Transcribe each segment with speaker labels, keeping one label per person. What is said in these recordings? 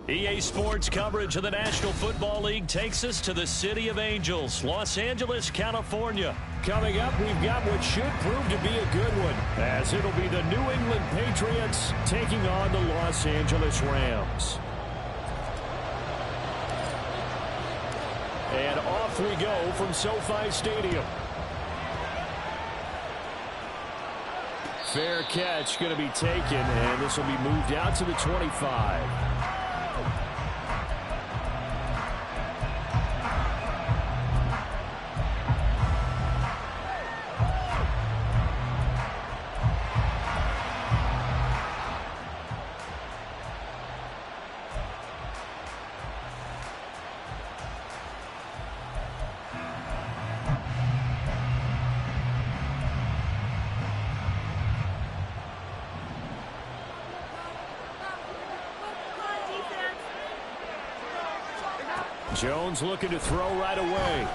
Speaker 1: EA Sports coverage of the National Football League takes us to the City of Angels, Los Angeles, California. Coming up, we've got what should prove to be a good one, as it'll be the New England Patriots taking on the Los Angeles Rams. And off we go from SoFi Stadium. Fair catch going to be taken, and this will be moved out to the 25. Jones looking to throw right away.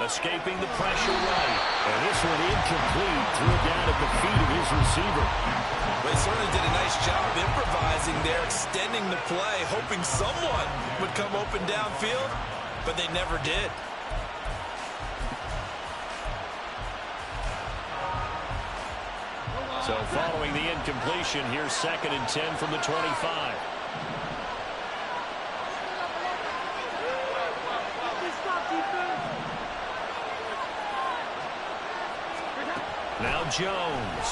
Speaker 1: Escaping the pressure right. And this one incomplete. Threw it down at the feet of his receiver.
Speaker 2: Well, he certainly did a nice job improvising there, extending the play, hoping someone would come open downfield, but they never did.
Speaker 1: So following the incompletion, here's 2nd and 10 from the 25. Now Jones.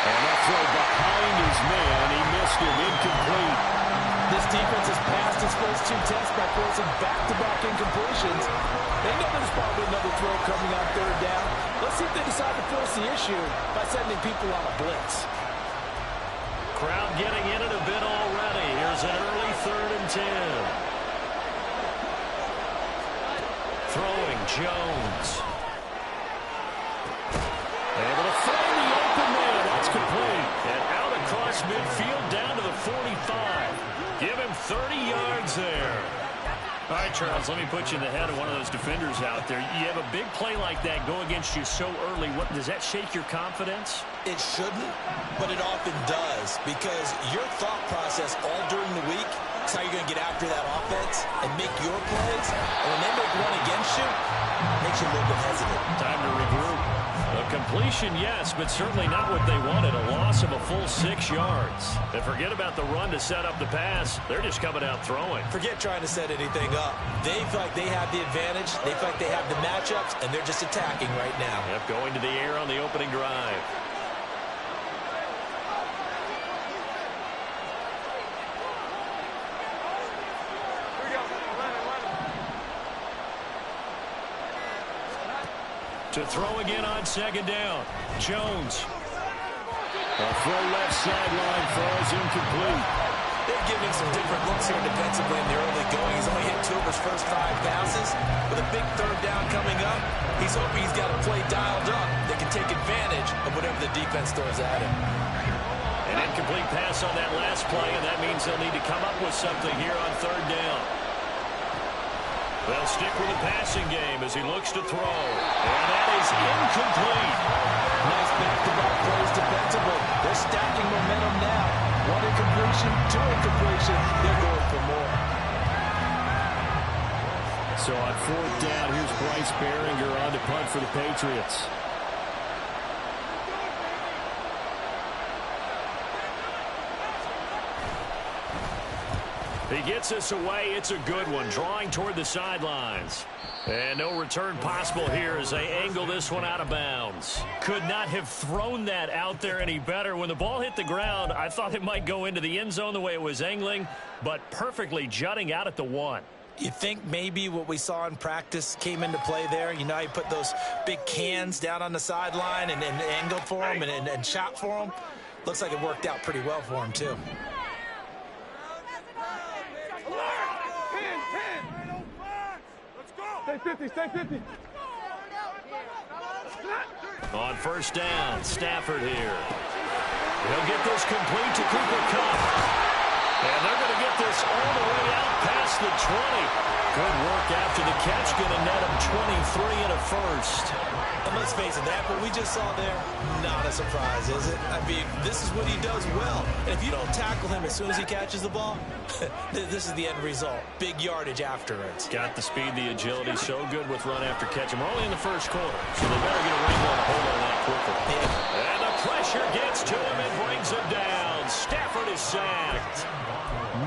Speaker 1: And that throw behind his man. He missed him. Incomplete.
Speaker 2: This defense has passed its first 2 tests by forcing back-to-back incompletions. They know there's probably another throw coming on 3rd down. Let's see if they decide to force the issue by sending people on a blitz.
Speaker 1: Crowd getting in it a bit already. Here's an early 3rd and 10. Throwing Jones. Able to find the open man. That's complete. And out across midfield down to the 45. Give him 30 yards there. All right, Charles, let me put you in the head of one of those defenders out there. You have a big play like that go against you so early. What does that shake your confidence?
Speaker 2: It shouldn't, but it often does, because your thought process all during the week is how you're going to get after that offense and make your plays. And when they make one against you, it makes you a little bit hesitant.
Speaker 1: Time to regroup. A completion, yes, but certainly not what they wanted. A loss of a full 6 yards. And forget about the run to set up the pass. They're just coming out throwing.
Speaker 2: Forget trying to set anything up. They feel like they have the advantage. They feel like they have the matchups, and they're just attacking right now.
Speaker 1: Yep, going to the air on the opening drive. To throw again on 2nd down. Jones. A throw left sideline falls incomplete.
Speaker 2: They're giving some different looks here defensively in the early going. He's only hit 2 of his first 5 passes. With a big 3rd down coming up, he's hoping he's got a play dialed up that can take advantage of whatever the defense throws at him.
Speaker 1: An incomplete pass on that last play, and that means they'll need to come up with something here on 3rd down. They'll stick with the passing game as he looks to throw. And that is incomplete.
Speaker 2: Nice back-to-back plays defensively. They're stacking momentum now. 1 incompletion, 2 incompletion. They're going for more.
Speaker 1: So on 4th down, here's Bryce Baringer on to punt for the Patriots. He gets us away. It's a good one. Drawing toward the sidelines. And no return possible here as they angle this one out of bounds. Could not have thrown that out there any better. When the ball hit the ground, I thought it might go into the end zone the way it was angling, but perfectly jutting out at the 1.
Speaker 2: You think maybe what we saw in practice came into play there? You know, he put those big cans down on the sideline and angled for him and shot for him. Looks like it worked out pretty well for him, too.
Speaker 3: Stay 50, stay 50.
Speaker 1: On 1st down, Stafford here. He'll get this complete to Cooper Kupp. And they're going to get this all the way out past the 20. Good work after the catch. Going to net him 23 and a first.
Speaker 2: And let's face it, that what we just saw there, not a surprise, is it? I mean, this is what he does well. And if you don't tackle him as soon as he catches the ball, this is the end result. Big yardage afterwards.
Speaker 1: Got the speed, the agility, so good with run after catch. And we're only in the first quarter, so they better get a wrangle and a hold on that quickly.
Speaker 2: Yeah.
Speaker 1: And the pressure gets to him and brings him down. Stafford is sacked.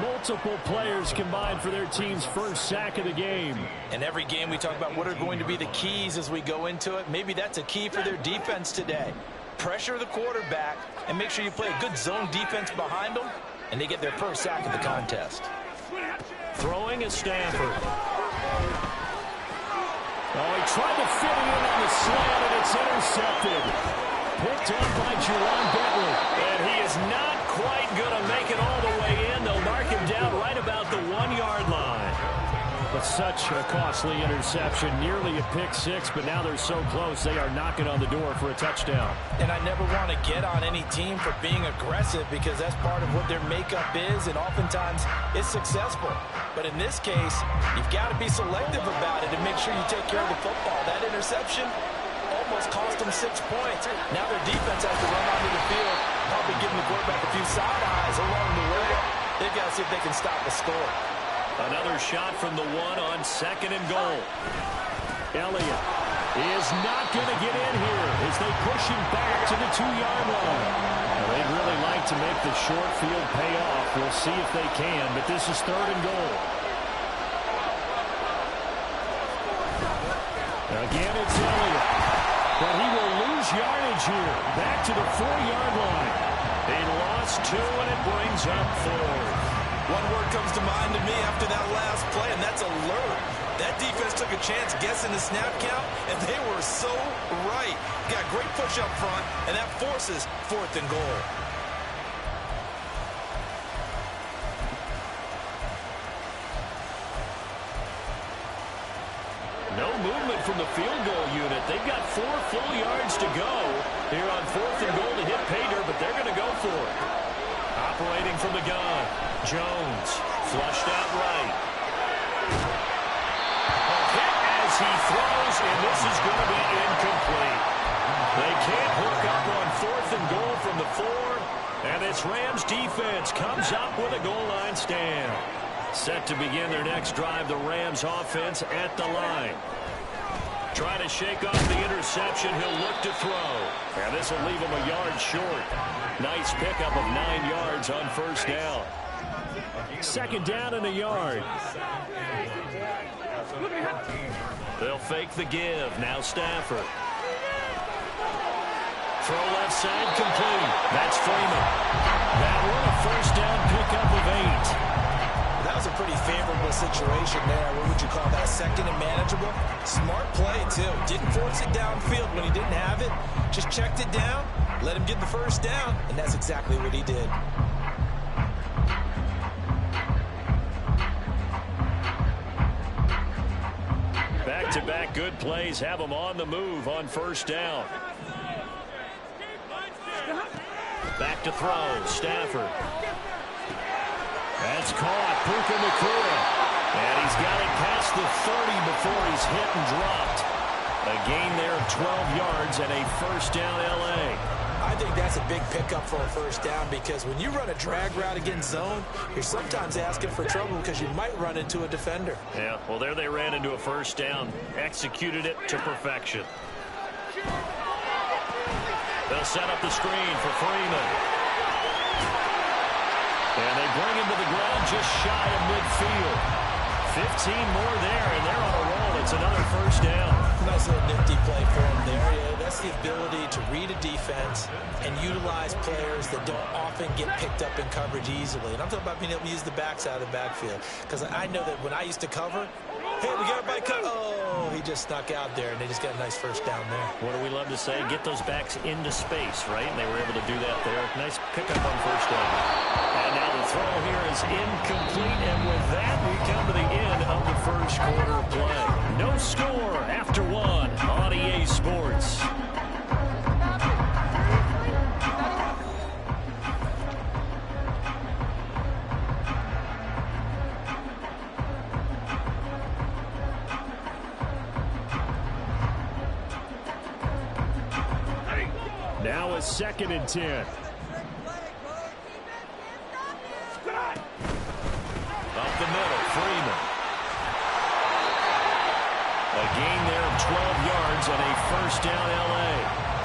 Speaker 1: Multiple players combined for their team's first sack of the game.
Speaker 2: And every game we talk about what are going to be the keys as we go into it. Maybe that's a key for their defense today. Pressure the quarterback and make sure you play a good zone defense behind them, and they get their first sack of the contest.
Speaker 1: Throwing is Stafford. Oh, he tried to fit it in on the slant, and it's intercepted. Picked up by Jerron Bentley. And he is not quite going to make it all the way in. They'll mark him down right about the 1-yard line. But such a costly interception, nearly a pick six, but now they're so close they are knocking on the door for a touchdown.
Speaker 2: And I never want to get on any team for being aggressive because that's part of what their makeup is, and oftentimes it's successful. But in this case, you've got to be selective about it and make sure you take care of the football. That interception almost cost them 6 points. Now their defense has to run onto the field, probably giving the quarterback a few side eyes along the way. They've got to see if they can stop the score.
Speaker 1: Another shot from the 1 on 2nd and goal. Elliott is not going to get in here as they push him back to the 2-yard line. Now, they'd really like to make the short field pay off. We'll see if they can, but this is 3rd and goal. Again, it's Elliott. But he will lose yardage here. Back to the 4-yard line. They lost 2, and it brings up 4.
Speaker 2: One word comes to mind to me after that last play, and that's alert. That defense took a chance guessing the snap count, and they were so right. Got great push up front, and that forces 4th and goal.
Speaker 1: No movement from the field goal unit. They've got 4 full yards to go here on 4th and goal to hit pay dirt, but they're going to go for it. Operating from the gun, Jones flushed out right. A hit as he throws, and this is going to be incomplete. They can't hook up on 4th and goal from the 4, and this Rams defense comes up with a goal line stand. Set to begin their next drive, the Rams offense at the line. Trying to shake off the interception, he'll look to throw. And this will leave him a yard short. Nice pickup of 9 yards on 1st down. 2nd down and a yard. They'll fake the give. Now Stafford. Throw left side complete. That's Freeman. That one a 1st down pickup of 8.
Speaker 2: That was a pretty favorable situation there. What would you call that? 2nd and manageable? Smart play, too. Didn't force it downfield when he didn't have it. Just checked it down, let him get the 1st down, and that's exactly what he did.
Speaker 1: Back-to-back good plays have him on the move on 1st down. Back to throw, Stafford. That's caught, Puka Nacua. And he's got it past the 30 before he's hit and dropped. A gain there of 12 yards and a 1st down L.A.
Speaker 2: I think that's a big pickup for a 1st down because when you run a drag route against zone, you're sometimes asking for trouble because you might run into a defender.
Speaker 1: Yeah, well, there they ran into a 1st down. Executed it to perfection. They'll set up the screen for Freeman. And they bring him to the ground just shy of midfield. 15 more there, and they're on a roll. It's another 1st down.
Speaker 2: Nice little nifty play for him there. Yeah, that's the ability to read a defense and utilize players that don't often get picked up in coverage easily. And I'm talking about being able to use the backs out of the backfield. Because I know that when I used to cover, hey, we got everybody cut. Oh, he just snuck out there, and they just got a nice 1st down there.
Speaker 1: What do we love to say? Get those backs into space, right? And they were able to do that there. Nice pickup on 1st down. And now the throw here is incomplete, and with that, we come to the end of the 1st quarter play. No score after 1 on EA Sports. Now a 2nd and 10.
Speaker 2: Up the middle, Freeman.
Speaker 1: A gain there of 12 yards and a first down L.A.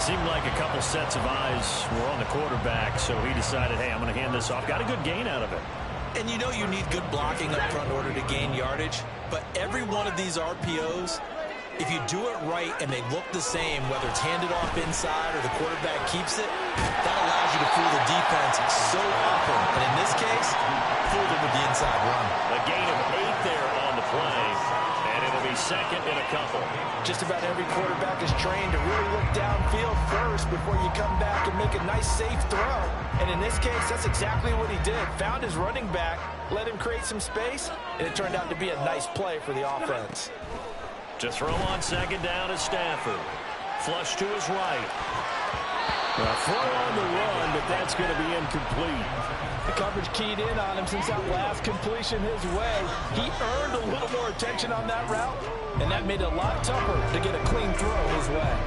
Speaker 1: Seemed like a couple sets of eyes were on the quarterback, so he decided, hey, I'm going to hand this off. Got a good gain out of it.
Speaker 2: And you know you need good blocking up front in order to gain yardage, but every one of these RPOs, if you do it right and they look the same, whether it's handed off inside or the quarterback keeps it, that allows you to fool the defense so often. And in this case, fooled them with the inside run.
Speaker 1: A gain of 8 there on the play, and it'll be 2nd and a couple.
Speaker 3: Just about every quarterback is trained to really look downfield first before you come back and make a nice, safe throw. And in this case, that's exactly what he did. Found his running back, let him create some space, and it turned out to be a nice play for the offense.
Speaker 1: To throw on 2nd down is Stafford. Flush to his right. A throw on the run, but that's going to be incomplete.
Speaker 3: The coverage keyed in on him since that last completion his way. He earned a little more attention on that route, and that made it a lot tougher to get a clean throw his way.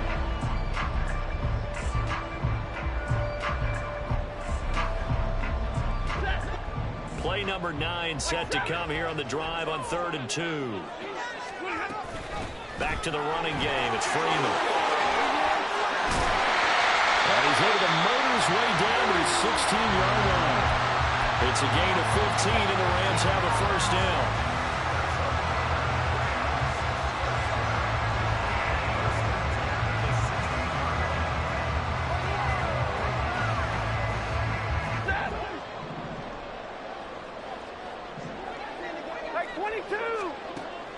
Speaker 1: Play number 9 set to come here on the drive on 3rd and 2. Back to the running game. It's Freeman. And he's able to motor his way down to his 16-yard line. It's a gain of 15, and the Rams have a first down.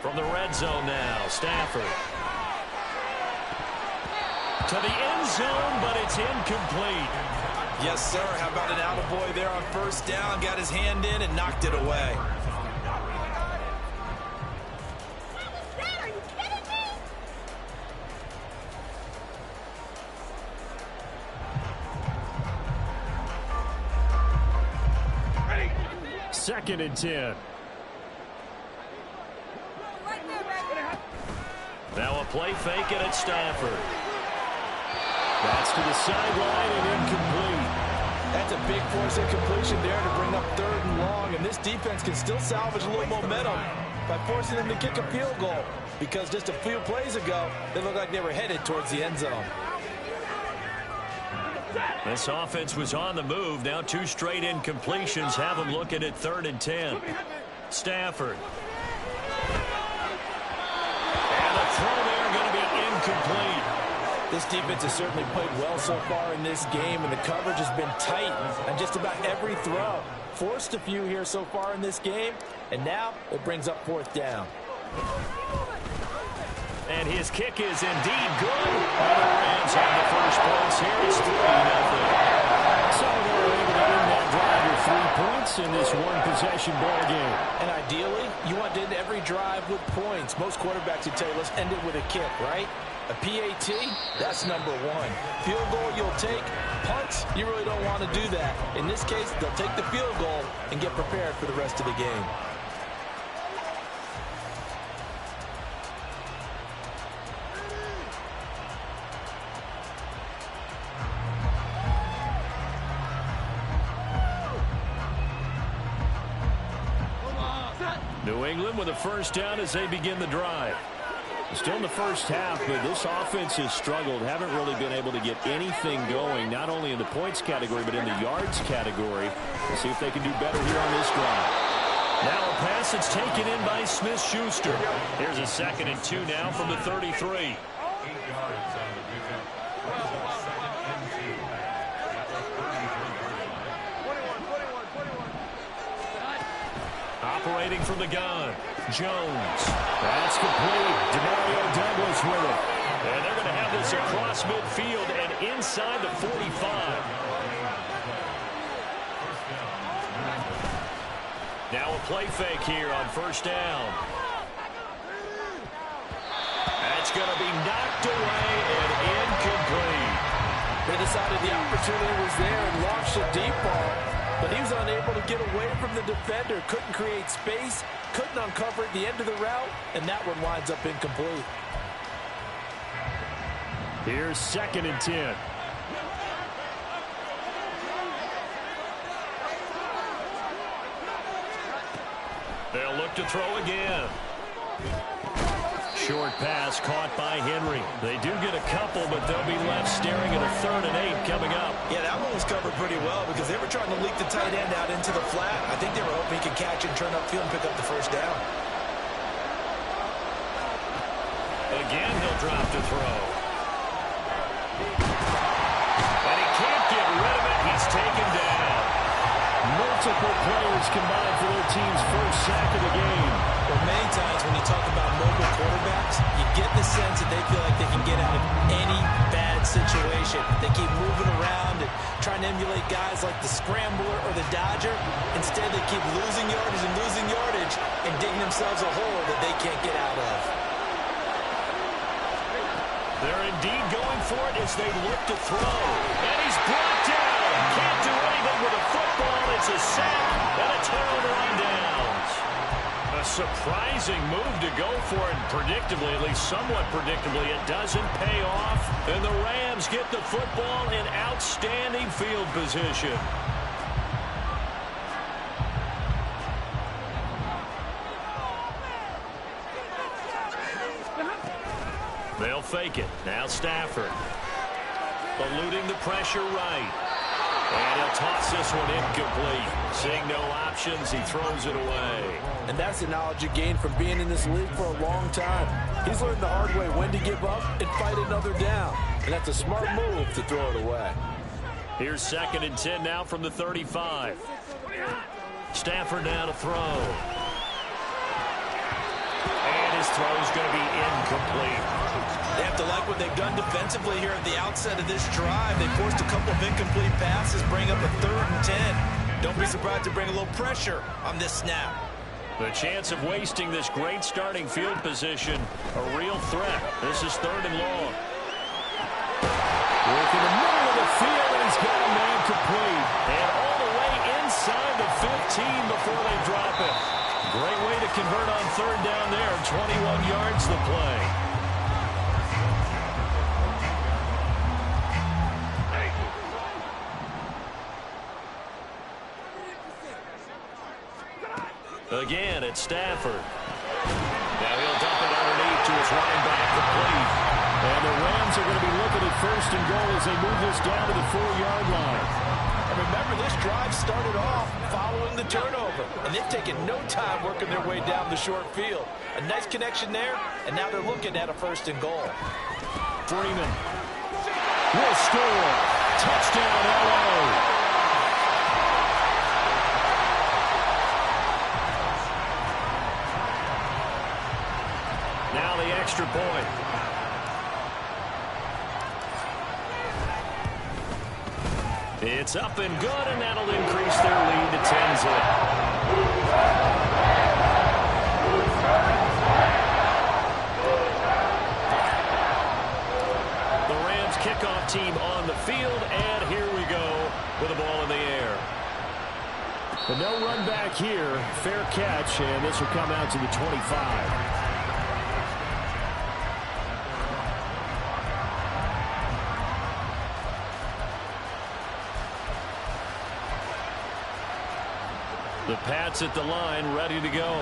Speaker 1: From the red zone now, Stafford. To the end zone, but it's incomplete.
Speaker 2: Yes, sir. How about an attaboy there on first down? Got his hand in and knocked it away.
Speaker 4: Are you kidding me?
Speaker 1: 2nd and 10. Now a play fake, and it's Stafford. That's to the sideline and incomplete.
Speaker 3: That's a big force incompletion there to bring up 3rd and long, and this defense can still salvage a little momentum by forcing them to kick a field goal, because just a few plays ago, they looked like they were headed towards the end zone.
Speaker 1: This offense was on the move. Now 2 straight incompletions have them looking at 3rd and 10. Stafford. And the throw there going to be incomplete.
Speaker 3: This defense has certainly played well so far in this game, and the coverage has been tight on just about every throw. Forced a few here so far in this game, and now it brings up 4th down.
Speaker 1: And his kick is indeed good. And the Rams have the first points here. It's 3-0. So they're able to end that drive with 3 points in this one-possession ball game.
Speaker 3: And ideally, you want to end every drive with points. Most quarterbacks would tell you, let's end it with a kick, right? A PAT, that's number 1. Field goal you'll take. Punts, you really don't want to do that. In this case, they'll take the field goal and get prepared for the rest of the game.
Speaker 1: New England with a first down as they begin the drive. Still in the first half, but this offense has struggled. Haven't really been able to get anything going, not only in the points category, but in the yards category. We'll see if they can do better here on this drive. Now a pass that's taken in by Smith-Schuster. Here's a 2nd and 2 now from the 33. Operating from the gun, Jones. That's complete. Demario Douglas with it. And they're going to have this across midfield and inside the 45. Now a play fake here on first down. That's going to be knocked away and incomplete.
Speaker 3: They decided the opportunity was there and launched a deep ball, but he was unable to get away from the defender, couldn't create space, couldn't uncover at the end of the route, and that one winds up incomplete.
Speaker 1: Here's 2nd and 10. to throw again. Short pass caught by Henry. They do get a couple, but they'll be left staring at a 3rd and 8 coming up.
Speaker 2: Yeah, that one was covered pretty well because they were trying to leak the tight end out into the flat. I think they were hoping he could catch it and turn upfield and pick up the first down.
Speaker 1: Again, he'll drop to throw. And he can't get rid of it. He's taken down.
Speaker 3: Multiple players combined for their team's first sack of the game.
Speaker 2: Well, many times when you talk about mobile quarterbacks, you get the sense that they feel like they can get out of any bad situation. They keep moving around and trying to emulate guys like the Scrambler or the Dodger. Instead, they keep losing yardage and digging themselves a hole that they can't get out of.
Speaker 1: They're indeed going for it as they look to throw. And he's brought down. Can't do anything with a football. It's a sack and a turnover on downs. A surprising move to go for it. Predictably, at least somewhat predictably, it doesn't pay off. And the Rams get the football in outstanding field position. They'll fake it. Now Stafford. Eluding the pressure right. And he'll toss this one incomplete. Seeing no options, he throws it away.
Speaker 3: And that's the knowledge you gain from being in this league for a long time. He's learned the hard way when to give up and fight another down. And that's a smart move to throw it away.
Speaker 1: Here's 2nd and 10 now from the 35. Stafford now to throw. And his throw is going to be incomplete.
Speaker 2: They have to like what they've done defensively here at the outset of this drive. They forced a couple of incomplete passes, bring up a 3rd and 10. Don't be surprised to bring a little pressure on this snap.
Speaker 1: The chance of wasting this great starting field position, a real threat. This is 3rd and long.
Speaker 3: Work in the middle of the field, and he's got a man complete.
Speaker 1: And all the way inside the 15 before they drop it. Great way to convert on 3rd down there. 21 yards the play. Again, it's Stafford. Now he'll dump it underneath to his running back, complete.
Speaker 3: And the Rams are going to be looking at 1st and goal as they move this down to the 4-yard line. And remember, this drive started off following the turnover. And they've taken no time working their way down the short field. A nice connection there, and now they're looking at a 1st and goal.
Speaker 1: Freeman will score. Touchdown, L.A. Now the extra point. It's up and good, and that'll increase their lead to 10-zip. The Rams kickoff team on the field, and here we go with the ball in the air.
Speaker 3: But no run back here. Fair catch, and this will come out to the 25.
Speaker 1: The Pats at the line, ready to go.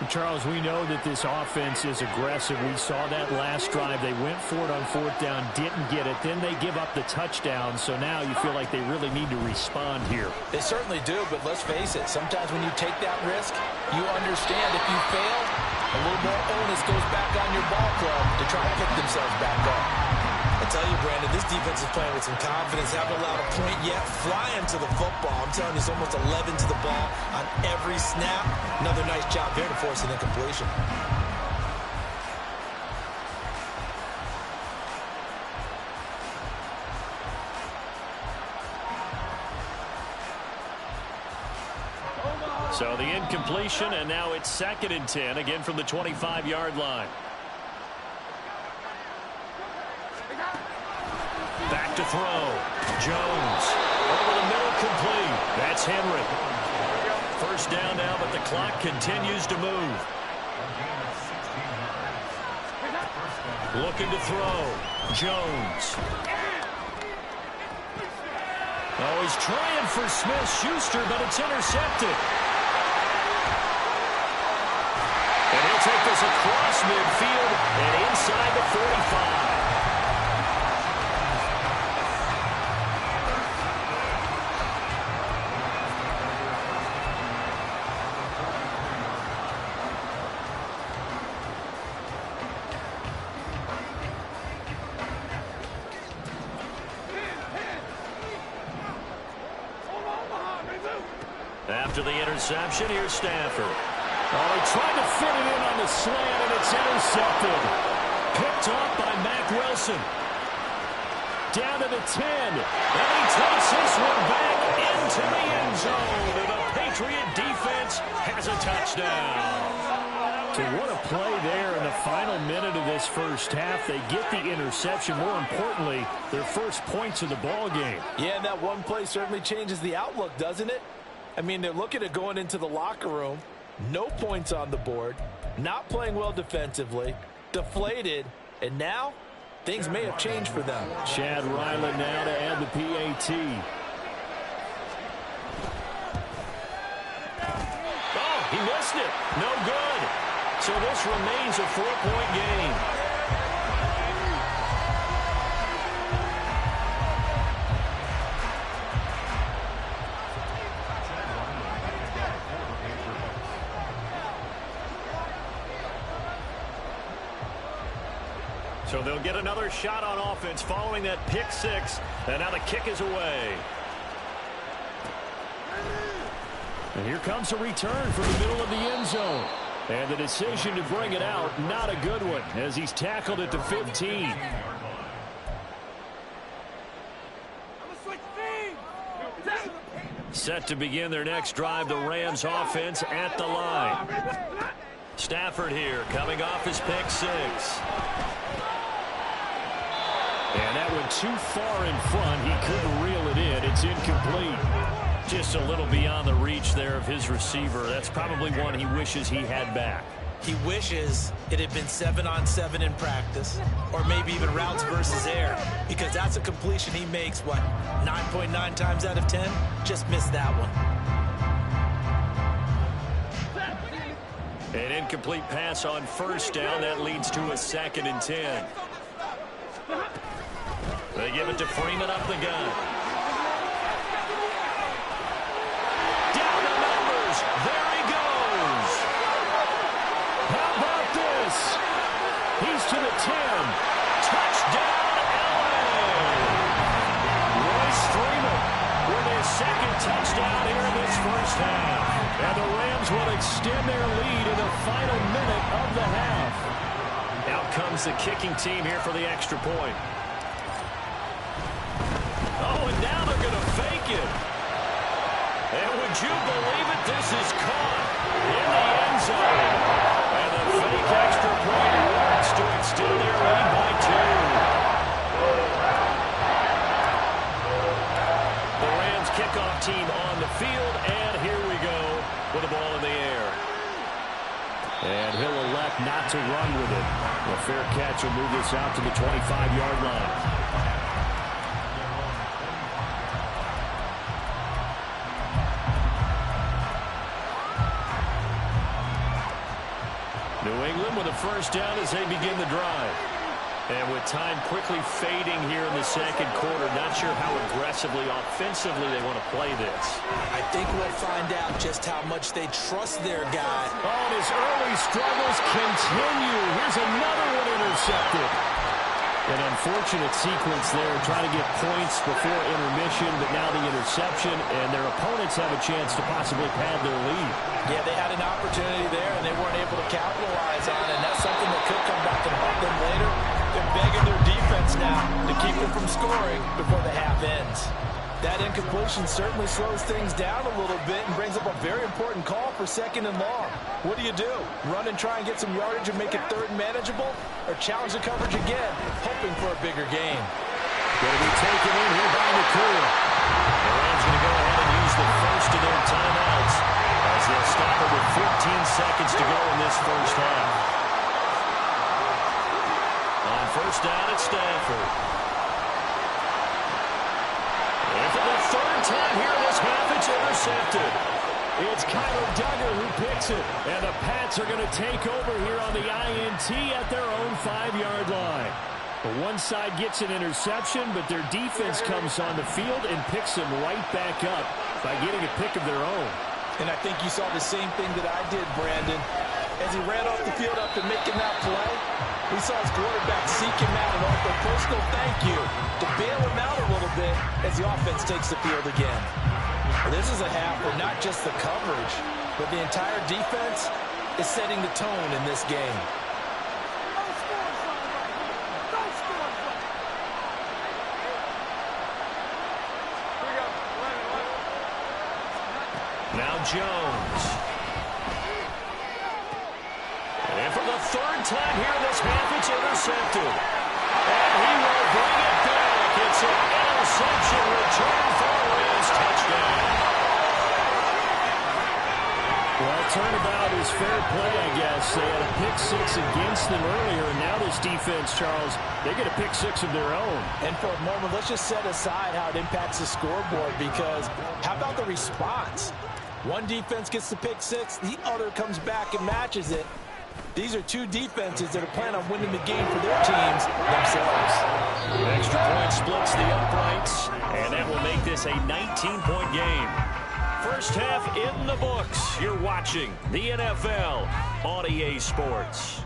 Speaker 3: Charles, we know that this offense is aggressive. We saw that last drive. They went for it on 4th down, didn't get it. Then they give up the touchdown, so now you feel like they really need to respond here.
Speaker 5: They certainly do, but let's face it. Sometimes when you take that risk, you understand if you fail, a little more onus goes back on your ball club to try to pick themselves back up.
Speaker 2: I tell you, Brandon, this defense is playing with some confidence. Haven't allowed a point yet. Flying to the football. I'm telling you, it's almost 11 to the ball on every snap. Another nice job there to force an incompletion.
Speaker 1: So the incompletion, and now it's 2nd and 10, again from the 25-yard line. Back to throw. Jones. Over the middle, complete. That's Henry. 1st down now, but the clock continues to move. Looking to throw. Jones. Oh, he's trying for Smith-Schuster, but it's intercepted. take this across midfield and inside the 45. After the interception, here's Stafford.
Speaker 6: Oh, he tried to fit it in on the slant, and it's intercepted. Picked off by Mack Wilson. Down to the 10.
Speaker 1: And he takes this one back into the end zone. And the Patriot defense has a touchdown.
Speaker 6: So what a play there in the final minute of this first half. They get the interception. More importantly, their first points of the ball game.
Speaker 3: Yeah, and that one play certainly changes the outlook, doesn't it? I mean, they're looking at going into the locker room. No points on the board. Not playing well defensively. Deflated. And now, things may have changed for them.
Speaker 6: Chad Ryland now to add the PAT.
Speaker 1: Oh, he missed it. No good. So this remains a 4-point game. So they'll get another shot on offense following that pick six. And now the kick is away.
Speaker 6: And here comes a return from the middle of the end zone. And the decision to bring it out, not a good one, as he's tackled at the 15.
Speaker 1: Set to begin their next drive, the Rams offense at the line. Stafford here, coming off his pick six.
Speaker 6: And that went too far in front. He couldn't reel it in. It's incomplete.
Speaker 1: Just a little beyond the reach there of his receiver. That's probably one he wishes he had back.
Speaker 5: He wishes it had been 7-on-7 in practice, or maybe even routes versus air, because that's a completion he makes, what, 9.9 times out of 10? Just missed that one.
Speaker 1: An incomplete pass on first down. That leads to a 2nd and 10. They give it to Freeman up the gun. Down the numbers. There he goes.
Speaker 6: How about this? He's to the 10.
Speaker 1: Touchdown, LA. Royce Freeman with his 2nd touchdown here in this first half.
Speaker 6: And the Rams will extend their lead in the final minute of the half.
Speaker 1: Out comes the kicking team here for the extra point. Oh, and now they're going to fake it. And would you believe it? This is caught in the end zone. And the fake extra point works to extend their lead by 2. The Rams kickoff team on the field, and here we go with the ball in the air.
Speaker 6: And he'll elect not to run with it. A fair catch will move this out to the 25-yard line. New England with a first down as they begin the drive. And with time quickly fading here in the second quarter, not sure how aggressively, offensively they want to play this.
Speaker 5: I think we'll find out just how much they trust their guy.
Speaker 6: Oh, and his early struggles continue. Here's another one intercepted. An unfortunate sequence there, trying to get points before intermission, but now the interception, and their opponents have a chance to possibly pad their lead.
Speaker 3: Yeah, they had an opportunity there, and they weren't able to capitalize on it, and that's something that could come back and haunt them later. They're begging their defense now to keep them from scoring before the half ends. That incompletion certainly slows things down a little bit and brings up a very important call for 2nd and long. What do? Run and try and get some yardage and make it 3rd and manageable? Or challenge the coverage again, hoping for a bigger gain?
Speaker 6: Going to be taken in here by Nakua.
Speaker 1: The Rams going to go ahead and use the first of their timeouts as they'll stop it with 15 seconds to go in this first half. On first down, it's Stafford. And for the 3rd time here in this half, it's intercepted.
Speaker 6: It's Kyler Duggar who picks it. And the Pats are going to take over here on the INT at their own 5-yard line. But one side gets an interception, but their defense comes on the field and picks them right back up by getting a pick of their own.
Speaker 3: And I think you saw the same thing that I did, Brandon. As he ran off the field after making that play, we saw his quarterback seek him out and offer a personal thank you to bail him out a little bit as the offense takes the field again. Well, this is a half where not just the coverage, but the entire defense is setting the tone in this game.
Speaker 1: Now Jones. And for the third time here this half, it's intercepted. And he will bring it back. It's an interception return for a Rams touchdown.
Speaker 6: Well, turnabout is fair play, I guess. They had a pick six against them earlier, and now this defense, Charles, they get a pick six of their own.
Speaker 3: And for a moment, let's just set aside how it impacts the scoreboard, because how about the response? One defense gets the pick six, the other comes back and matches it. These are two defenses that are planning on winning the game for their teams themselves.
Speaker 1: Extra point splits the uprights, and that will make this a 19-point game. First half in the books. You're watching the NFL on EA Sports.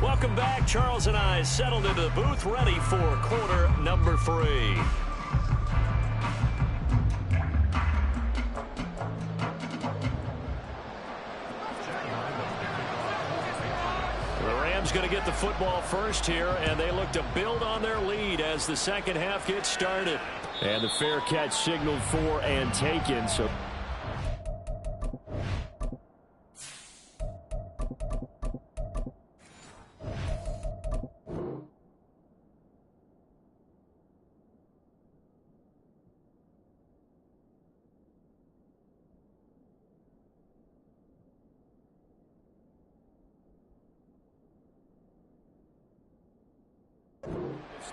Speaker 1: Welcome back. Charles and I settled into the booth, ready for quarter number 3. The Rams going to get the football first here, and they look to build on their lead as the second half gets started.
Speaker 6: And the fair catch signaled for and taken, so...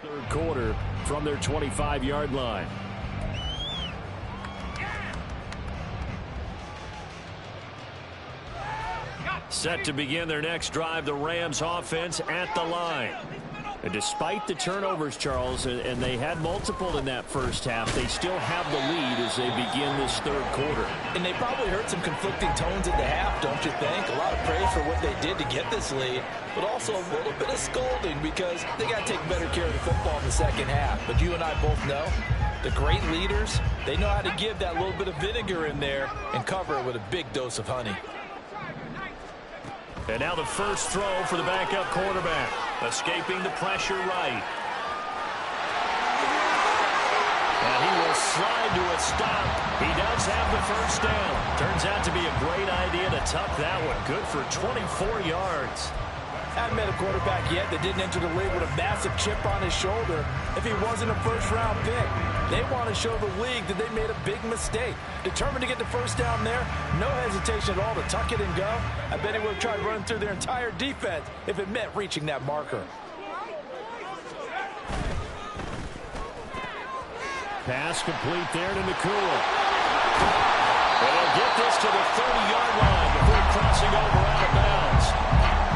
Speaker 6: Third quarter from their 25-yard line.
Speaker 1: Set to begin their next drive, the Rams offense at the line. And despite the turnovers, Charles, and they had multiple in that first half, they still have the lead as they begin this third quarter.
Speaker 3: And they probably heard some conflicting tones at the half, don't you think? A lot of praise for what they did to get this lead, but also a little bit of scolding because they got to take better care of the football in the second half. But you and I both know the great leaders, they know how to give that little bit of vinegar in there and cover it with a big dose of honey.
Speaker 1: And now the first throw for the backup quarterback. Escaping the pressure right. And he will slide to a stop. He does have the first down. Turns out to be a great idea to tuck that one. Good for 24 yards.
Speaker 3: I haven't met a quarterback yet that didn't enter the league with a massive chip on his shoulder if he wasn't a first-round pick. They want to show the league that they made a big mistake. Determined to get the first down there, no hesitation at all to tuck it and go. I bet he would have tried running through their entire defense if it meant reaching that marker.
Speaker 6: Pass complete there to Nakua.
Speaker 1: And they'll get this to the 30-yard line before crossing over out of bounds.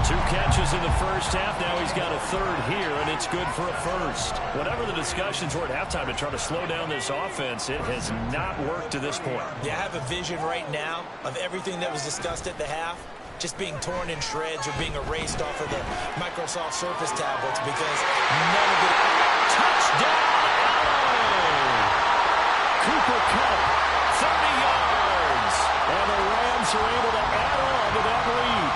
Speaker 1: 2 catches in the first half. Now he's got a third here, and it's good for a first. Whatever the discussions were at halftime to try to slow down this offense, it has not worked to this point.
Speaker 5: Yeah, I have a vision right now of everything that was discussed at the half just being torn in shreds or being erased off of the Microsoft Surface tablets because none of it.
Speaker 1: Touchdown!
Speaker 6: Cooper Kupp,
Speaker 1: 30 yards!
Speaker 6: and the Rams are able to add on to that lead.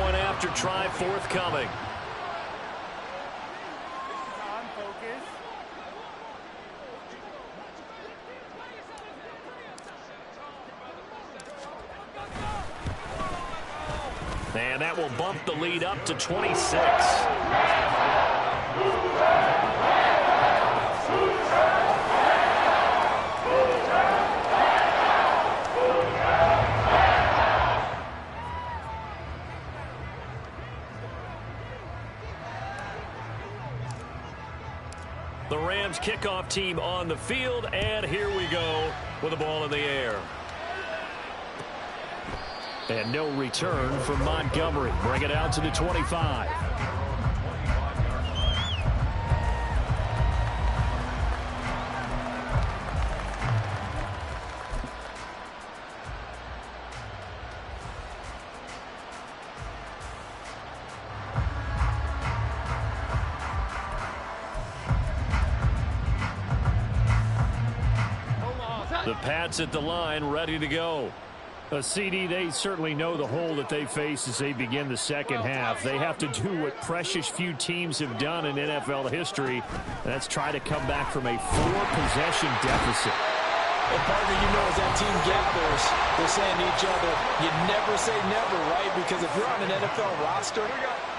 Speaker 1: Point after try forthcoming. And that will bump the lead up to 26. The Rams kickoff team on the field, and here we go with the ball in the air. And no return from Montgomery. Bring it out to the 25. The Pats at the line, ready to go.
Speaker 6: CD, they certainly know the hole that they face as they begin the second half. They have to do what precious few teams have done in NFL history, and that's try to come back from a 4-possession deficit.
Speaker 3: And partner, you know, as that team gathers, they're saying to each other, you never say never, right? Because if you're on an NFL roster,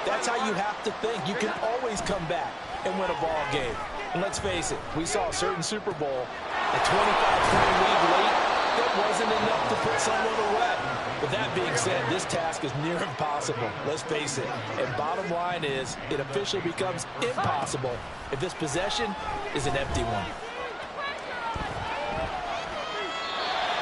Speaker 3: that's how you have to think. You can always come back and win a ball game. And let's face it, we saw a certain Super Bowl, a 25-point lead late, that wasn't enough to put someone away. But that being said, this task is near impossible. Let's face it. And bottom line is, it officially becomes impossible if this possession is an empty one.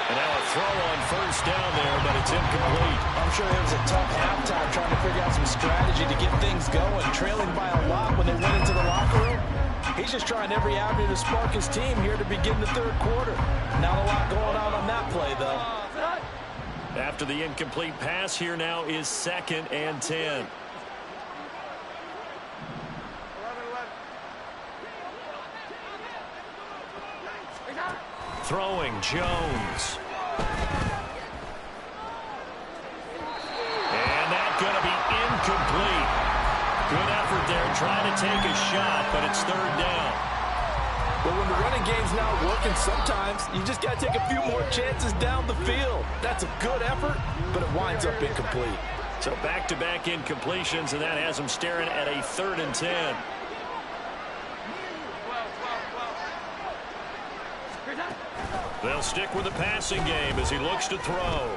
Speaker 1: And now a throw on first down there, but it's incomplete.
Speaker 3: I'm sure it was a tough halftime trying to figure out some strategy to get things going, trailing by a lot when they went into the locker room. He's just trying every avenue to spark his team here to begin the third quarter. Not a lot going on that play, though.
Speaker 1: After the incomplete pass, here now is 2nd and 10. Throwing Jones. And that's going to be incomplete. Good effort there trying to take a shot, but it's 3rd down.
Speaker 3: But when the running game's not working, sometimes you just got to take a few more chances down the field. That's a good effort, but it winds up incomplete.
Speaker 1: So back-to-back incompletions, and that has them staring at a 3rd and 10. They'll stick with the passing game as he looks to throw.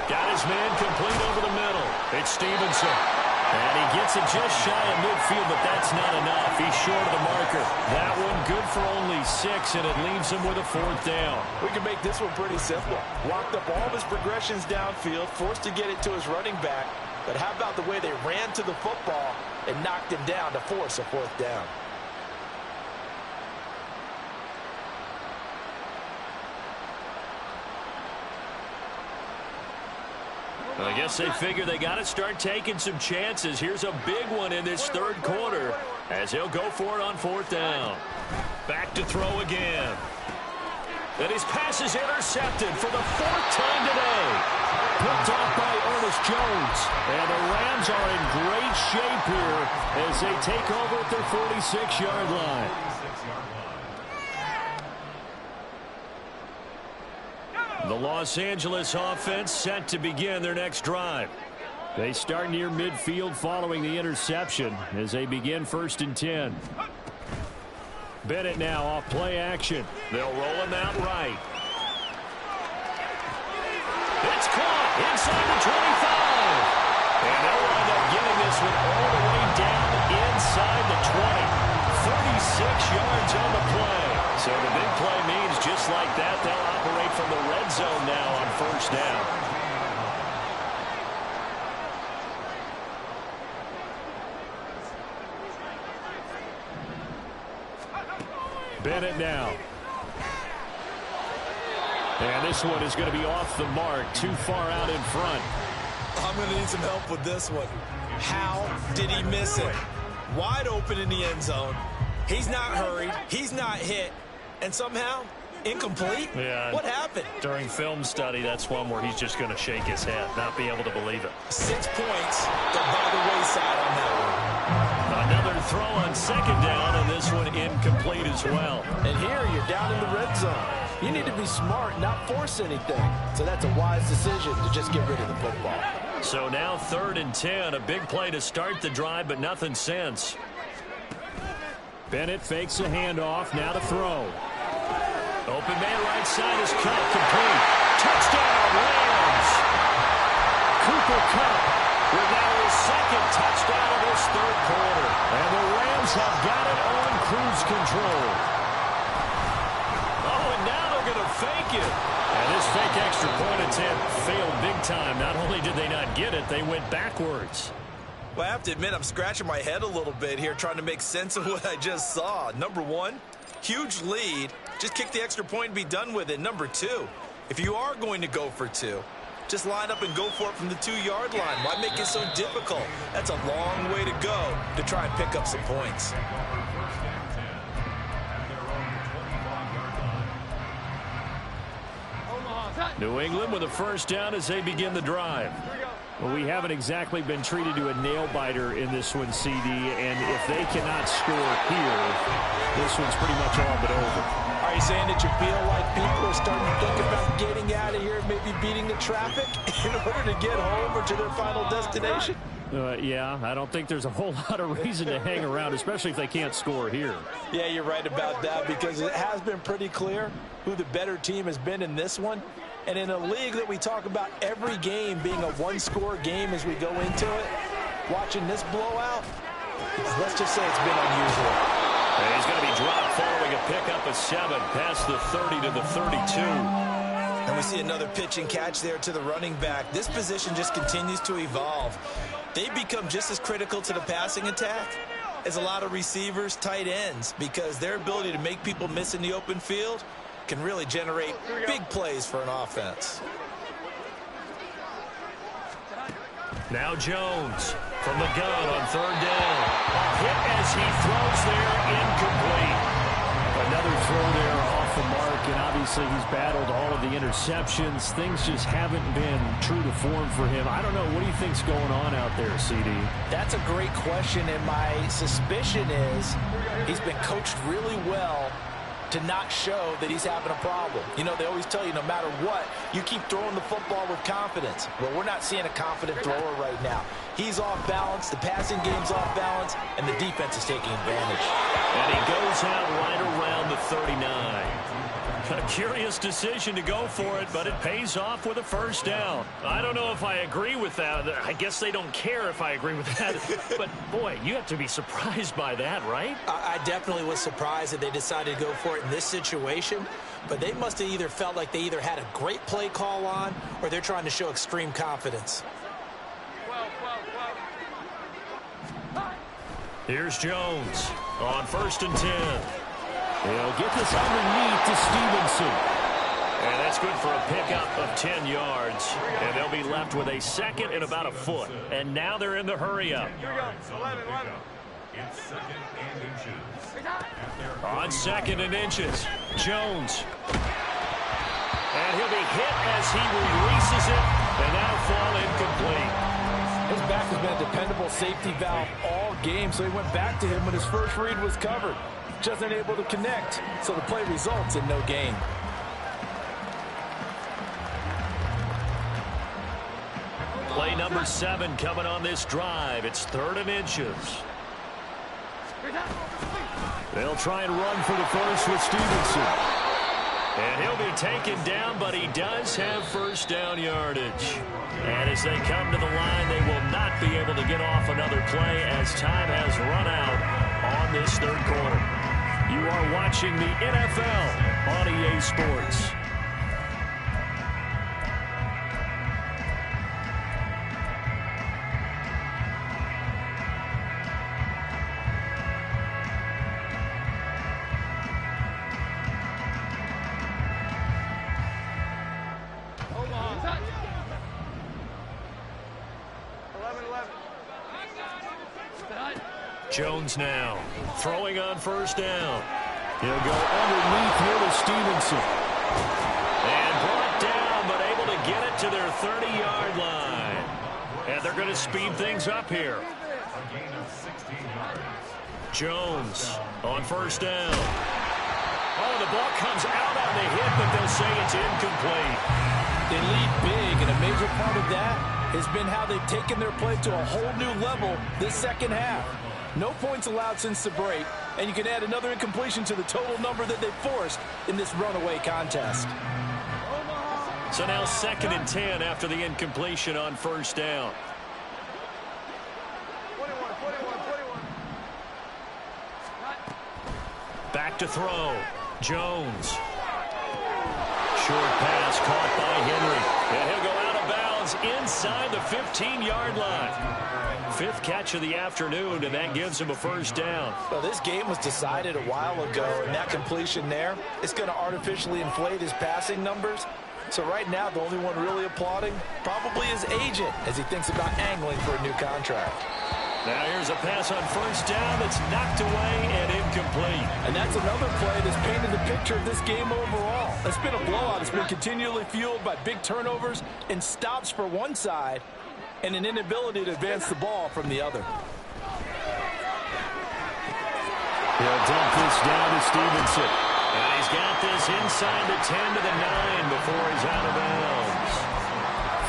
Speaker 1: Got his man complete over the middle. It's Stevenson. And he gets it just shy of midfield, but that's not enough. He's short of the marker. That one good for only 6, and it leaves him with a 4th down.
Speaker 3: We can make this one pretty simple. Walked up all of his progressions downfield, forced to get it to his running back. But how about the way they ran to the football and knocked him down to force a 4th down?
Speaker 1: I guess they figure they got to start taking some chances. Here's a big one in this 3rd quarter as he'll go for it on 4th down. Back to throw again. And his pass is intercepted for the 4th time today. Picked off by Ernest Jones. And the Rams are in great shape here as they take over at their 46-yard line. The Los Angeles offense set to begin their next drive. They start near midfield following the interception as they begin 1st and 10. Bennett now off play action. They'll roll him out right. It's caught inside the 25. And they'll wind up getting this one all the way down inside the 20. 36 yards on the play. So the big play means just like that, they'll operate from the red zone now on 1st down. Bennett now. And this one is going to be off the mark, too far out in front.
Speaker 3: I'm going to need some help with this one. How did he miss it? Wide open in the end zone. He's not hurried. He's not hit. And somehow, incomplete?
Speaker 1: Yeah.
Speaker 3: What happened?
Speaker 1: During film study, that's one where he's just going to shake his head, not be able to believe it.
Speaker 3: 6 points. They're by the wayside on that one.
Speaker 1: Another throw on 2nd down, and this one incomplete as well.
Speaker 3: And here, you're down in the red zone. You need to be smart, not force anything. So that's a wise decision to just get rid of the football.
Speaker 1: So now 3rd and 10, a big play to start the drive, but nothing since.
Speaker 6: Bennett fakes a handoff, now to throw.
Speaker 1: Open man right side is cut, complete. Touchdown, Rams! Cooper Kupp with now his 2nd touchdown of this 3rd quarter.
Speaker 6: And the Rams have got it on cruise control. Oh, and now they're going to fake it. And this fake extra point attempt failed big time. Not only did they not get it, they went backwards.
Speaker 2: Well, I have to admit, I'm scratching my head a little bit here trying to make sense of what I just saw. Number one, huge lead. Just kick the extra point and be done with it. Number two, if you are going to go for two, just line up and go for it from the 2-yard line. Why make it so difficult? That's a long way to go to try and pick up some points.
Speaker 6: New England with a first down as they begin the drive. Well, we haven't exactly been treated to a nail-biter in this one, CD, and if they cannot score here, this one's pretty much all but over.
Speaker 3: Are you saying that you feel like people are starting to think about getting out of here, maybe beating the traffic in order to get home or to their final destination?
Speaker 6: Yeah, I don't think there's a whole lot of reason to hang around, especially if they can't score here.
Speaker 3: Yeah, you're right about that because it has been pretty clear who the better team has been in this one. And in a league that we talk about every game being a one-score game as we go into it, watching this blowout, let's just say it's been unusual.
Speaker 6: And he's going to be dropped following a pickup of 7 past the 30 to the 32.
Speaker 2: And we see another pitch and catch there to the running back. This position just continues to evolve. They become just as critical to the passing attack as a lot of receivers, tight ends, because their ability to make people miss in the open field can really generate big plays for an offense.
Speaker 6: Now Jones from the gun on 3rd down. Hit as he throws there, incomplete. Another throw there off the mark, and obviously he's battled all of the interceptions. Things just haven't been true to form for him. I don't know. What do you think's going on out there, CD?
Speaker 3: That's a great question, and my suspicion is he's been coached really well to not show that he's having a problem. You know, they always tell you no matter what, you keep throwing the football with confidence. Well, we're not seeing a confident thrower right now. He's off balance, the passing game's off balance, and the defense is taking advantage.
Speaker 6: And he goes out right around the 39. A curious decision to go for it, but it pays off with a first down. I don't know if I agree with that. I guess they don't care if I agree with that. But, boy, you have to be surprised by that, right?
Speaker 5: I definitely was surprised that they decided to go for it in this situation. But they must have either felt like they either had a great play call on or they're trying to show extreme confidence.
Speaker 6: Here's Jones on 1st and 10. He'll get this underneath to Stevenson. And that's good for a pickup of 10 yards. And they'll be left with a second and about a foot. And now they're in the hurry-up. On 2nd and inches, Jones. And he'll be hit as he releases it. And that'll fall incomplete.
Speaker 3: His back has been a dependable safety valve all game, so he went back to him when his first read was covered. Just unable to connect, so the play results in no gain.
Speaker 6: Play number 7 coming on this drive. It's 3rd and inches. They'll try and run for the first with Stevenson. And he'll be taken down, but he does have first down yardage. And as they come to the line, they will not be able to get off another play as time has run out on this 3rd quarter. You are watching the NFL on EA Sports. Jones now throwing on 1st down. He'll go underneath here to Stevenson. And brought down, but able to get it to their 30-yard line. And they're going to speed things up here. Jones on 1st down. Oh, the ball comes out on the hit, but they'll say it's incomplete.
Speaker 3: They lead big, and a major part of that has been how they've taken their play to a whole new level this second half. No points allowed since the break, and you can add another incompletion to the total number that they forced in this runaway contest.
Speaker 6: So now 2nd and 10 after the incompletion on 1st down.
Speaker 1: to throw. Jones. Short pass caught by Henry. And he'll go out of bounds inside the 15-yard line. Fifth catch of the afternoon, and that gives him a first down.
Speaker 3: Well, this game was decided a while ago, and that completion there is going to artificially inflate his passing numbers. So right now, the only one really applauding probably his agent as he thinks about angling for a new contract.
Speaker 1: Now here's a pass on first down that's knocked away and incomplete.
Speaker 3: And that's another play that's painted the picture of this game overall. It's been a blowout. It's been continually fueled by big turnovers and stops for one side and an inability to advance the ball from the other.
Speaker 6: He'll dump this down to Stevenson.
Speaker 1: And he's got this inside the 10 to the 9 before he's out of bounds.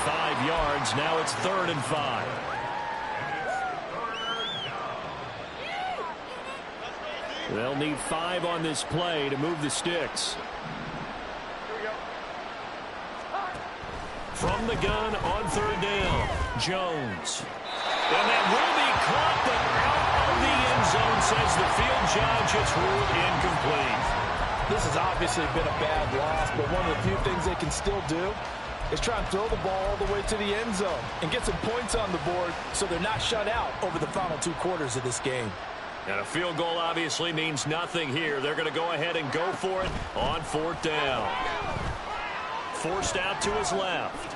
Speaker 1: 5 yards. Now it's 3rd and 5.
Speaker 6: They'll need 5 on this play to move the sticks.
Speaker 1: From the gun on 3rd down, Jones. And that will be caught, but out of the end zone, says the field judge. It's ruled incomplete.
Speaker 3: This has obviously been a bad loss, but one of the few things they can still do is try and throw the ball all the way to the end zone and get some points on the board so they're not shut out over the final 2 quarters of this game.
Speaker 1: And a field goal obviously means nothing here. They're going to go ahead and go for it on 4th down. Forced out to his left.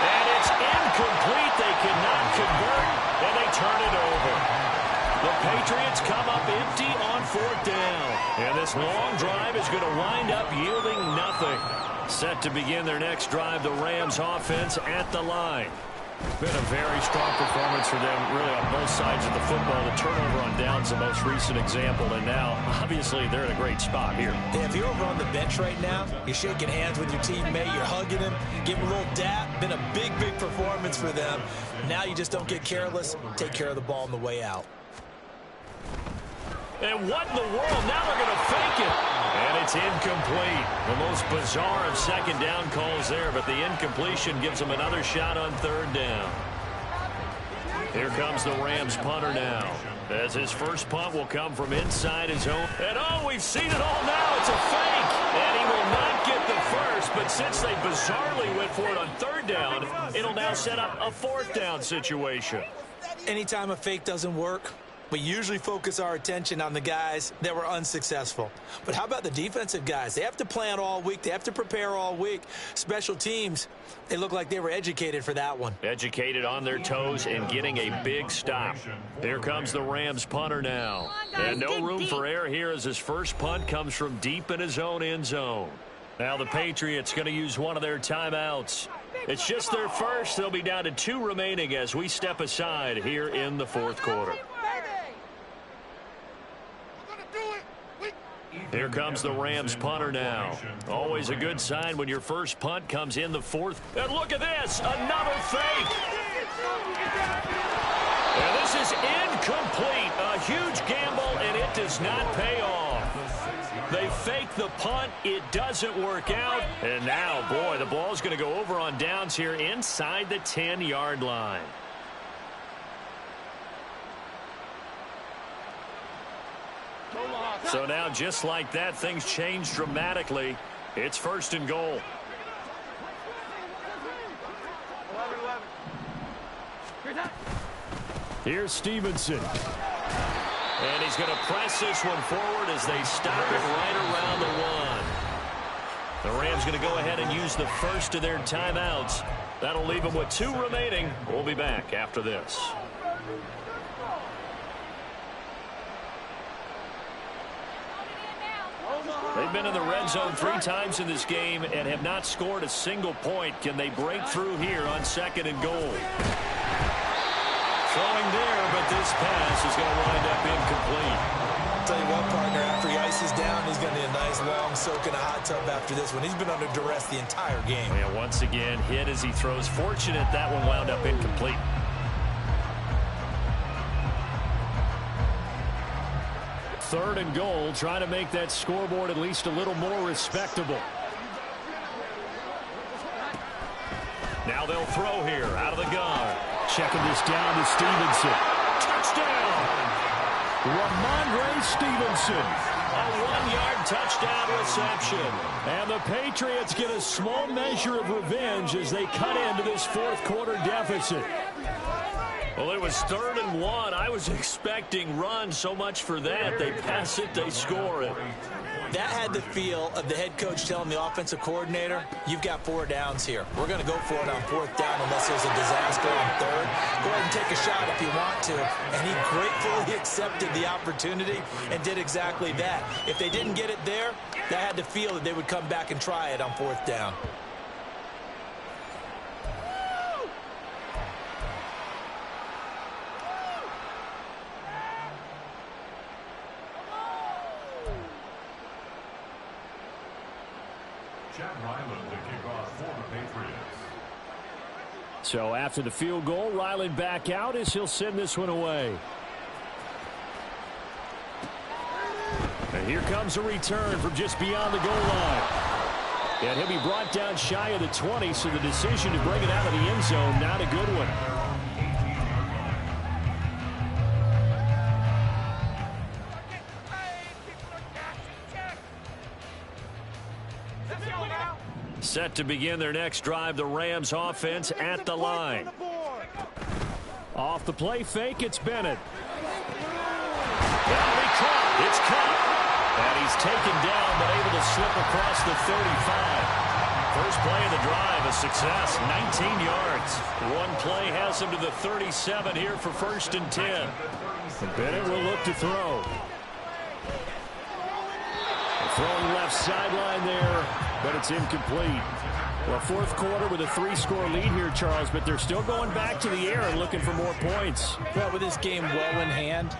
Speaker 1: And it's incomplete. They cannot convert, and they turn it over. The Patriots come up empty on 4th down. And this long drive is going to wind up yielding nothing. Set to begin their next drive, the Rams offense at the line. Been a very strong performance for them, really, on both sides of the football. The turnover on downs the most recent example, and now, obviously, they're in a great spot here.
Speaker 5: Yeah, if you're over on the bench right now, you're shaking hands with your teammate, you're hugging him, give him a little dap. Been a big, big performance for them. Now you just don't get careless. Take care of the ball on the way out.
Speaker 1: And what in the world? Now they're going to fake it. And it's incomplete. The most bizarre of second down calls there, but the incompletion gives them another shot on 3rd down. Here comes the Rams punter now, as his first punt will come from inside his own. And oh, we've seen it all now. It's a fake. And he will not get the first, but since they bizarrely went for it on 3rd down, it'll now set up a 4th down situation.
Speaker 5: Anytime a fake doesn't work, we usually focus our attention on the guys that were unsuccessful. But how about the defensive guys? They have to plan all week. They have to prepare all week. Special teams, they look like they were educated for that one.
Speaker 1: Educated on their toes and getting a big stop. Here comes the Rams punter now. And no room for error here as his first punt comes from deep in his own end zone. Now the Patriots going to use one of their timeouts. It's just their first. They'll be down to 2 remaining as we step aside here in the 4th quarter. Here comes the Rams punter now. Always a good sign when your first punt comes in the 4th. And look at this, another fake. And this is incomplete. A huge gamble, and it does not pay off. They fake the punt. It doesn't work out. And now, boy, the ball's going to go over on downs here inside the 10-yard line. So now, just like that, things change dramatically. It's 1st and goal.
Speaker 6: Here's Stevenson.
Speaker 1: And he's going to press this one forward as they stop it right around the 1. The Rams going to go ahead and use the first of their timeouts. That'll leave them with 2 remaining. We'll be back after this. They've been in the red zone 3 times in this game and have not scored a single point. Can they break through here on 2nd and goal? Throwing there, but this pass is going to wind up incomplete.
Speaker 5: I'll tell you what, partner, after he ices down, he's going to need a nice long soak in a hot tub after this one. He's been under duress the entire game.
Speaker 1: Yeah, once again, hit as he throws. Fortunate that one wound up incomplete.
Speaker 6: Third and goal, trying to make that scoreboard at least a little more respectable.
Speaker 1: Now they'll throw here out of the gun.
Speaker 6: Checking this down to Stevenson.
Speaker 1: Touchdown!
Speaker 6: Ramondre Stevenson.
Speaker 1: A 1-yard touchdown reception.
Speaker 6: And the Patriots get a small measure of revenge as they cut into this fourth quarter deficit.
Speaker 1: Well, it was 3rd and 1. I was expecting run, so much for that. They pass it, they score it.
Speaker 5: That had the feel of the head coach telling the offensive coordinator, you've got 4 downs here. We're going to go for it on 4th down unless there's a disaster on 3rd. Go ahead and take a shot if you want to. And he gratefully accepted the opportunity and did exactly that. If they didn't get it there, that had the feel that they would come back and try it on 4th down.
Speaker 6: So after the field goal, Ryland back out as he'll send this one away. And here comes a return from just beyond the goal line. And he'll be brought down shy of the 20, so the decision to bring it out of the end zone, not a good one.
Speaker 1: Set to begin their next drive, the Rams offense at the line.
Speaker 6: Off the play fake, it's Bennett.
Speaker 1: Well, he caught. It's caught. And he's taken down, but able to slip across the 35. First play of the drive, a success, 19 yards. One play has him to the 37 here for 1st and 10.
Speaker 6: And Bennett will look to throw. Throwing left sideline there, but it's incomplete. Well, 4th quarter with a 3-score lead here, Charles, but they're still going back to the air and looking for more points.
Speaker 5: Well, with this game well in hand,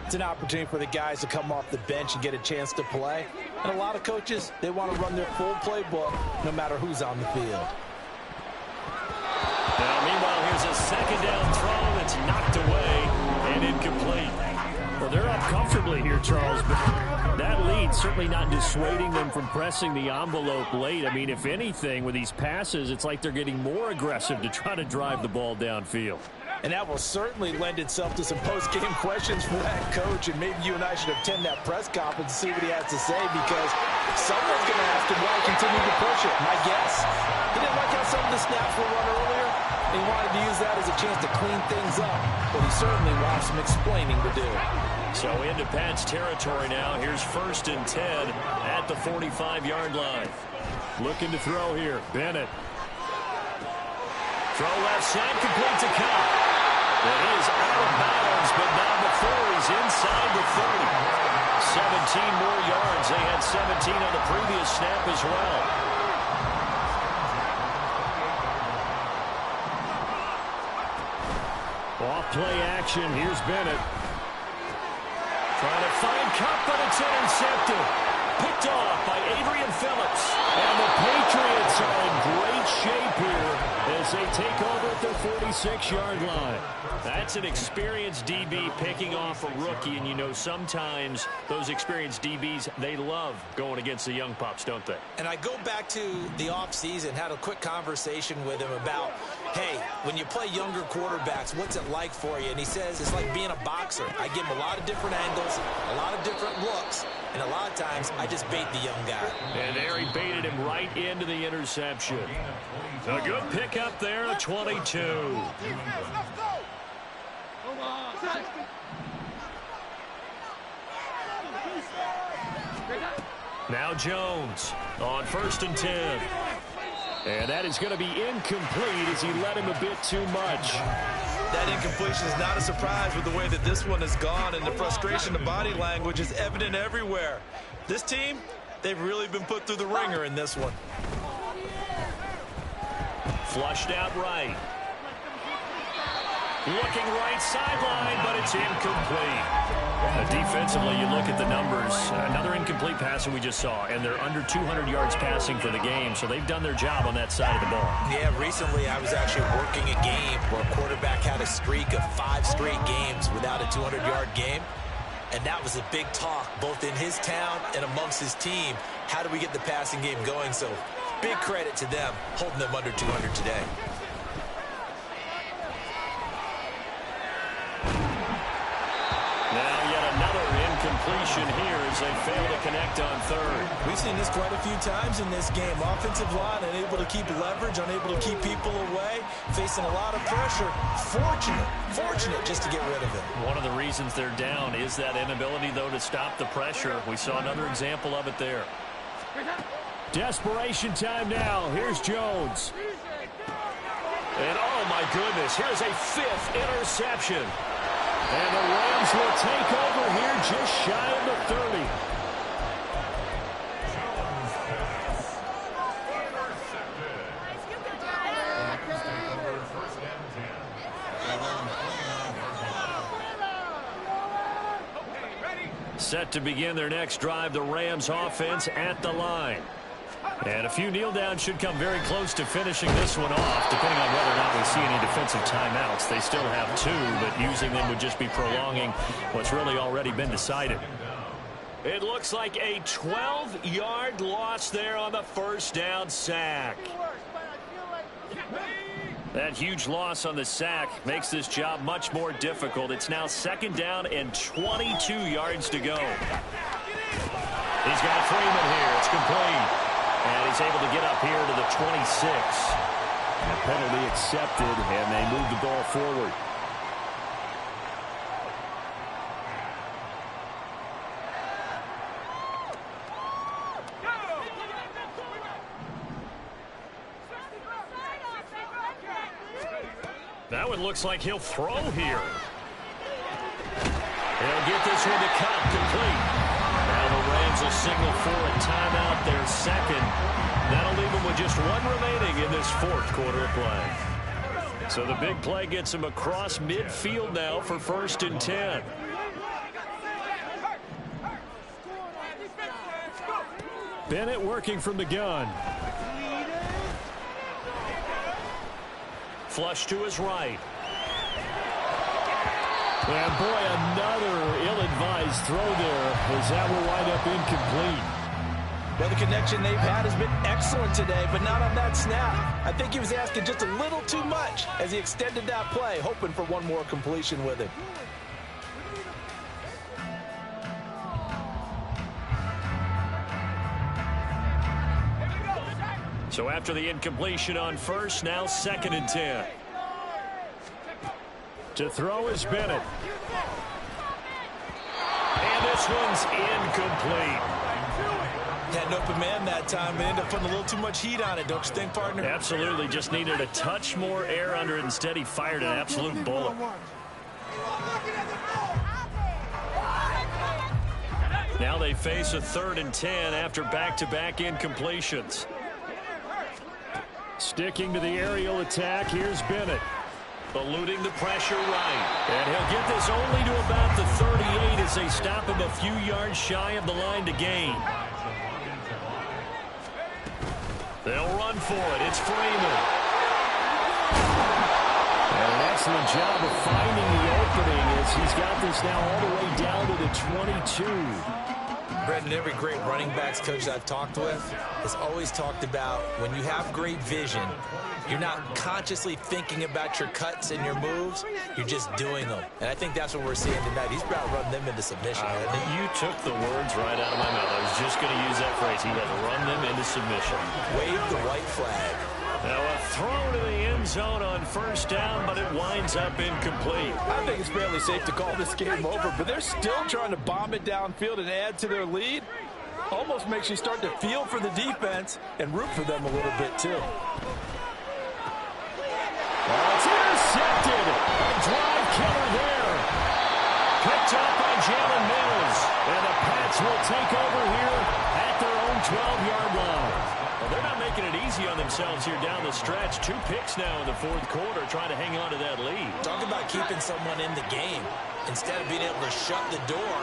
Speaker 5: it's an opportunity for the guys to come off the bench and get a chance to play. And a lot of coaches, they want to run their full playbook no matter who's on the field.
Speaker 1: Now, meanwhile, here's a 2nd down throw that's knocked away and incomplete.
Speaker 6: Well, they're up comfortably here, Charles, but that lead certainly not dissuading them from pressing the envelope late. I mean, if anything, with these passes, it's like they're getting more aggressive to try to drive the ball downfield.
Speaker 5: And that will certainly lend itself to some post-game questions for that coach, and maybe you and I should attend that press conference and see what he has to say, because someone's going to ask him why he continued to push it. My guess, he didn't like how some of the snaps were run earlier, and he wanted to use that as a chance to clean things up, but he certainly will have some explaining to do.
Speaker 1: So into Pats territory now. Here's 1st and 10 at the 45-yard line.
Speaker 6: Looking to throw here, Bennett.
Speaker 1: Throw left side, complete to Cobb. It is out of bounds, but not before he's inside the 30. 17 more yards. They had 17 on the previous snap as well.
Speaker 6: Off play action. Here's Bennett.
Speaker 1: Trying to find Kupp, but it's intercepted. Picked off by Adrian Phillips.
Speaker 6: And the Patriots are in great shape here as they take over at their 46-yard line.
Speaker 1: That's an experienced DB picking off a rookie, and you know sometimes those experienced DBs, they love going against the young pups, don't they?
Speaker 5: And I go back to the offseason, had a quick conversation with him about, hey, when you play younger quarterbacks, what's it like for you? And he says it's like being a boxer. I give him a lot of different angles, a lot of different looks, and a lot of times I just bait the young guy.
Speaker 1: And there he baited him right into the interception. A good pickup there, a 22. Now Jones on 1st and 10.
Speaker 6: And that is going to be incomplete as he let him a bit too much.
Speaker 3: That incompletion is not a surprise with the way that this one has gone, and the frustration, the body language is evident everywhere. This team, they've really been put through the ringer in this one.
Speaker 1: Flushed out right. Looking right sideline, but it's incomplete. Defensively, you look at the numbers. Another incomplete passer we just saw, and they're under 200 yards passing for the game, so they've done their job on that side of the ball.
Speaker 5: Yeah, recently I was actually working a game where a quarterback had a streak of 5 straight games without a 200-yard game, and that was a big talk both in his town and amongst his team. How do we get the passing game going? So big credit to them holding them under 200 today.
Speaker 1: Now yet another incompletion here as they fail to connect on third.
Speaker 3: We've seen this quite a few times in this game. Offensive line unable to keep leverage, unable to keep people away, facing a lot of pressure. Fortunate just to get rid of it.
Speaker 1: One of the reasons they're down is that inability, though, to stop the pressure. We saw another example of it there.
Speaker 6: Desperation time now. Here's Jones.
Speaker 1: And, oh, my goodness, here's a 5th interception. And the Rams will take over here just shy of the 30. Set to begin their next drive, the Rams offense at the line. And a few kneel downs should come very close to finishing this one off, depending on whether or not we see any defensive timeouts. They still have 2, but using them would just be prolonging what's really already been decided. It looks like a 12-yard loss there on the first down sack. That huge loss on the sack makes this job much more difficult. It's now 2nd down and 22 yards to go. He's got Freeman here. It's complete. And he's able to get up here to the 26.
Speaker 6: The penalty accepted, and they move the ball forward.
Speaker 1: That one looks like he'll throw here. He'll get this one to Cup, complete. Now the Rams will signal for a timeout, their 2nd. That'll leave them with just 1 remaining in this 4th quarter of play. So the big play gets them across midfield now for 1st and 10.
Speaker 6: Bennett working from the gun.
Speaker 1: Flush to his right.
Speaker 6: And boy, another ill-advised throw there as that will wind up incomplete.
Speaker 3: Well, the connection they've had has been excellent today, but not on that snap. I think he was asking just a little too much as he extended that play, hoping for one more completion with it.
Speaker 1: So after the incompletion on first, now 2nd and 10.
Speaker 6: To throw is Bennett.
Speaker 1: And this one's incomplete.
Speaker 3: Had an open man that time, but ended up putting a little too much heat on it, don't you think, partner?
Speaker 1: Absolutely. Just needed a touch more air under it. Instead, he fired an absolute bullet. Now they face a 3rd and 10 after back-to-back incompletions.
Speaker 6: Sticking to the aerial attack, here's Bennett.
Speaker 1: Eluding the pressure right. And he'll get this only to about the 38 as they stop him a few yards shy of the line to gain. They'll run for it. It's Freeman.
Speaker 6: And an excellent job of finding the opening as he's got this now all the way down to the 22.
Speaker 3: Brendan, every great running backs coach I've talked with has always talked about when you have great vision, you're not consciously thinking about your cuts and your moves, you're just doing them. And I think that's what we're seeing tonight. He's about to run them into submission.
Speaker 1: You took the words right out of my mouth. I was just going to use that phrase. He has run them into submission.
Speaker 3: Wave the white flag.
Speaker 1: Now a throw to the end zone on first down, but it winds up incomplete.
Speaker 5: I think it's fairly safe to call this game over, but they're still trying to bomb it downfield and add to their lead. Almost makes you start to feel for the defense and root for them a little bit, too.
Speaker 6: It's intercepted. A drive killer there.
Speaker 1: Picked up by Jalen Mills. And the Pats will take over here at their own 12-yard line. Well, they're not making it easy on themselves here down the stretch. 2 picks now in the 4th quarter, trying to hang on to that lead.
Speaker 3: Talk about keeping someone in the game. Instead of being able to shut the door,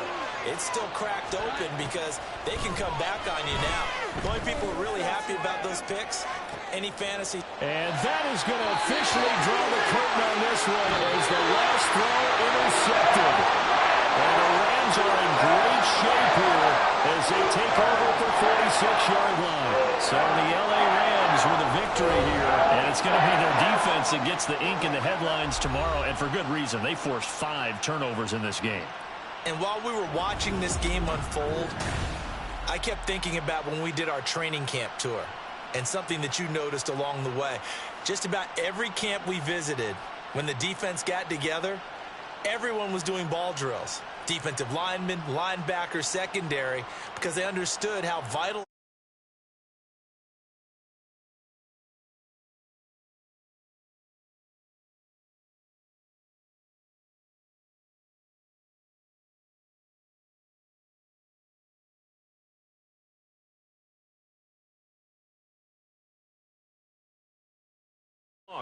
Speaker 3: it's still cracked open because they can come back on you now. The only people who are really happy about those picks, any fantasy.
Speaker 6: And that is going to officially draw the curtain on this one as the last throw intercepted. And the Rams are in great shape here as they take over at the 46-yard line. So the L.A. Rams with a victory here.
Speaker 1: And it's going to be their defense that gets the ink in the headlines tomorrow, and for good reason. They forced 5 turnovers in this game.
Speaker 5: And while we were watching this game unfold, I kept thinking about when we did our training camp tour and something that you noticed along the way. Just about every camp we visited, when the defense got together, everyone was doing ball drills. Defensive linemen, linebackers, secondary, because they understood how vital.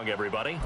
Speaker 1: Everybody.